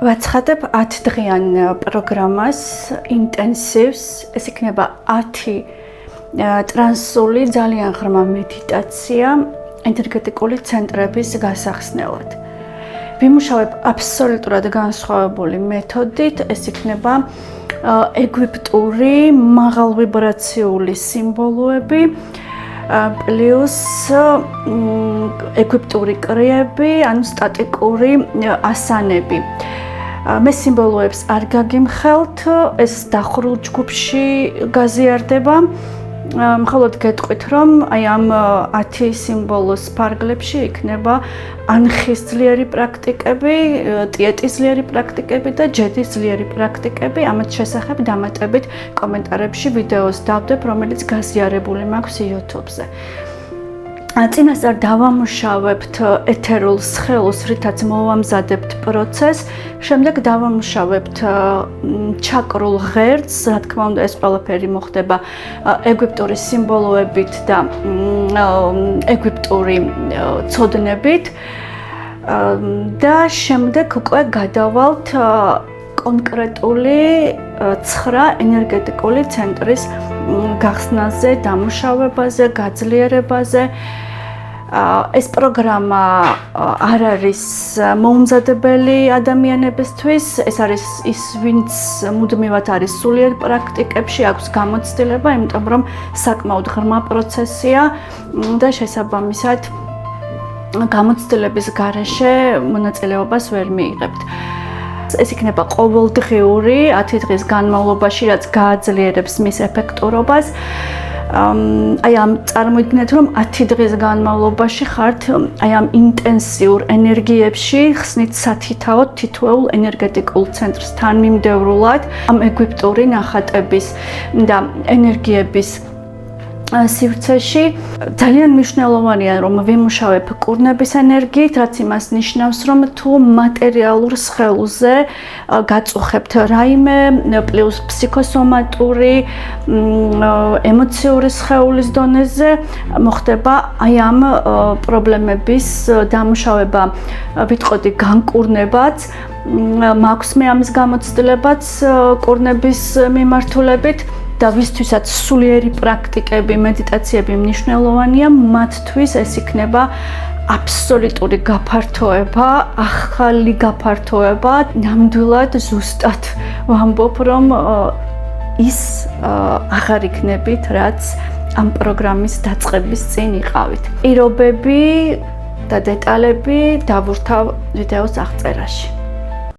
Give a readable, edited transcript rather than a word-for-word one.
ვაცხადებ 10 დღიან პროგრამას, ინტენსივს, ეს იქნება 10 ტრანსული ძალიან ღრმა მედიტაცია ენერგეტიკული ცენტრების გასახსნელად. ვიმუშავებ აბსოლუტურად განსხვავებული მეთოდით, ეს იქნება ეგვიპტური მაღალვიბრაციული სიმბოლოები პლუს ეგვიპტური კრიები, ანუ სტატიკური ასანები. მე სიმბოლოებს არ გაგიმხელთ, ეს დახურულ ჯგუფში გაზიარდება. მხოლოდ გეტყვით, რომ აი ამ 10 სიმბოლოს ფარგლებში იქნება ანხის ძლიერი პრაქტიკები, ტიეტის ძლიერი პრაქტიკები და ჯედის ძლიერი პრაქტიკები. ამათ შესახებ დამატებით კომენტარებში ვიდეოს დავდებ, რომელიც გაზიარებული მაქვს YouTube-ზე. წინასწარ დავამუშავებთ ეთერულ სხეულს, რითაც მოვამზადებთ პროცესს, შემდეგ დავამუშავებთ ჩაკრულ ღერძს, რა თქმა უნდა, ეს ყველაფერი მოხდება ეგვიპტური სიმბოლოებით და ეგვიპტური ცოდნებით და შემდეგ უკვე გადავალთ კონკრეტული 9 ენერგეტიკული ცენტრის გახსნაზე, დამუშავებაზე, გაძლიერებაზე. ეს პროგრამა არ არის მოუმზადებელი ადამიანებისთვის, ეს არის ის, ვინც მუდმივად არის სულიერ პრაქტიკებში, აქვს გამოცდილება, იმიტომ რომ საკმაოდ ღრმა პროცესია და შესაბამისად გამოცდილების გარეშე მონაწილეობას ვერ მიიღებთ. ეს იქნება ყოველდღიური 10 დღის განმავლობაში, რაც გააძლიერებს მის ეფექტურობას. აი ამ წარმოიდგინეთ, რომ 10 დღის განმავლობაში ხართ აი ამ ინტენსიურ ენერგიებში, ხსნით სათითაოდ თითოეულ ენერგეტიკულ ცენტრს თანმიმდევრულად, ამ ეგვიპტური ნახატების და ენერგიების სივრცეში. ძალიან მნიშვნელოვანია, რომ ვიმუშავებ კურნების ენერგიით, რაც იმას ნიშნავს, რომ თუ მატერიალურ სხეულზე გაწუხებთ რაიმე პლუს ფსიქოსომატური, ემოციური სხეულის დონეზე მოხდება აი ამ პრობლემების დამუშავება, ვიტყოდი განკურნებაც. მაქვს მე ამის გამოცდილებაც კურნების მიმართულებით. და ვისთვისაც სულიერი პრაქტიკები, მედიტაციები მნიშვნელოვანია, მათთვის ეს იქნება აბსოლუტური გაფართოება, ახალი გაფართოება. ნამდვილად ზუსტად ვამბობ, რომ ის აღარ იქნებით, რაც ამ პროგრამის დაწყების წინ იყავით. პირობები და დეტალები დავურთავ ვიდეოს აღწერაში.